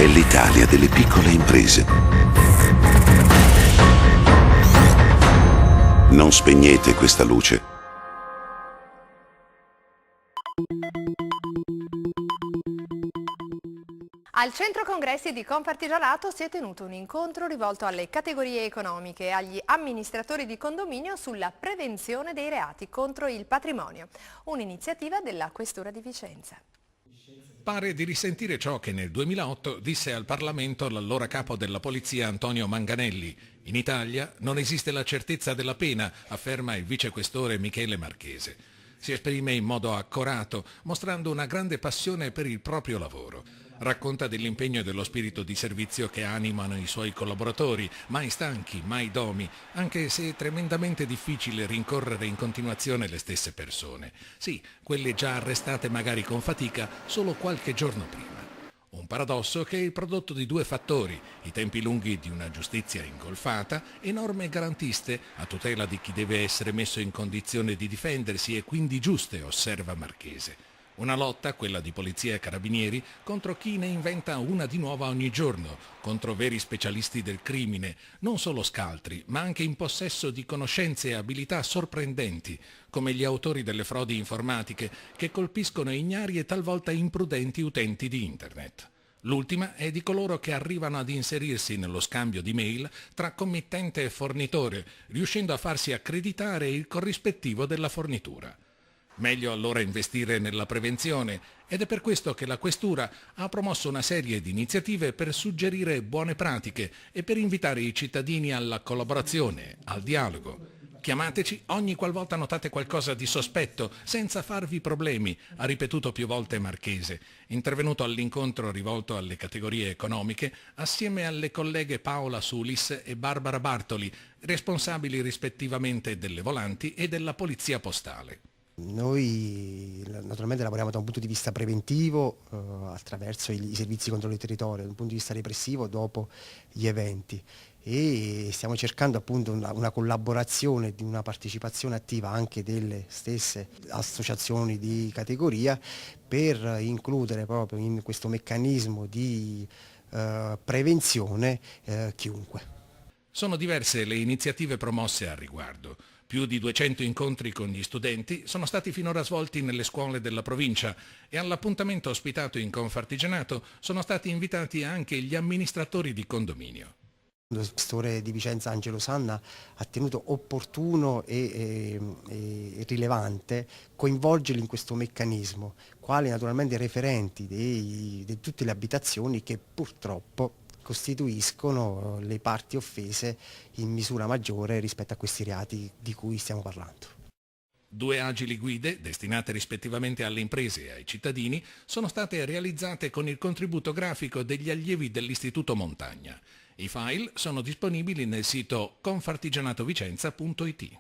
è l'Italia delle piccole imprese. Non spegnete questa luce. Al Centro Congressi di Confartigianato si è tenuto un incontro rivolto alle categorie economiche e agli amministratori di condominio sulla prevenzione dei reati contro il patrimonio, un'iniziativa della Questura di Vicenza. Pare di risentire ciò che nel 2008 disse al Parlamento l'allora capo della polizia Antonio Manganelli. In Italia non esiste la certezza della pena, afferma il vicequestore Michele Marchese. Si esprime in modo accorato, mostrando una grande passione per il proprio lavoro. Racconta dell'impegno e dello spirito di servizio che animano i suoi collaboratori, mai stanchi, mai domi, anche se è tremendamente difficile rincorrere in continuazione le stesse persone. Sì, quelle già arrestate magari con fatica solo qualche giorno prima. Un paradosso che è il prodotto di due fattori: i tempi lunghi di una giustizia ingolfata e norme garantiste a tutela di chi deve essere messo in condizione di difendersi e quindi giuste, osserva Marchese. Una lotta, quella di polizia e carabinieri, contro chi ne inventa una di nuova ogni giorno, contro veri specialisti del crimine, non solo scaltri, ma anche in possesso di conoscenze e abilità sorprendenti, come gli autori delle frodi informatiche che colpiscono ignari e talvolta imprudenti utenti di Internet. L'ultima è di coloro che arrivano ad inserirsi nello scambio di mail tra committente e fornitore, riuscendo a farsi accreditare il corrispettivo della fornitura. Meglio allora investire nella prevenzione ed è per questo che la Questura ha promosso una serie di iniziative per suggerire buone pratiche e per invitare i cittadini alla collaborazione, al dialogo. Chiamateci ogni qualvolta notate qualcosa di sospetto, senza farvi problemi, ha ripetuto più volte Marchese, intervenuto all'incontro rivolto alle categorie economiche assieme alle colleghe Paola Sulis e Barbara Bartoli, responsabili rispettivamente delle volanti e della polizia postale. Noi naturalmente lavoriamo da un punto di vista preventivo attraverso i servizi di controllo del territorio, da un punto di vista repressivo dopo gli eventi, e stiamo cercando appunto una collaborazione, di una partecipazione attiva anche delle stesse associazioni di categoria per includere proprio in questo meccanismo di prevenzione chiunque. Sono diverse le iniziative promosse al riguardo. Più di 200 incontri con gli studenti sono stati finora svolti nelle scuole della provincia e all'appuntamento ospitato in Confartigianato sono stati invitati anche gli amministratori di condominio. Il questore di Vicenza Angelo Sanna ha tenuto opportuno e rilevante coinvolgerli in questo meccanismo, quali naturalmente referenti di tutte le abitazioni che purtroppo costituiscono le parti offese in misura maggiore rispetto a questi reati di cui stiamo parlando. Due agili guide, destinate rispettivamente alle imprese e ai cittadini, sono state realizzate con il contributo grafico degli allievi dell'Istituto Montagna. I file sono disponibili nel sito confartigianatovicenza.it.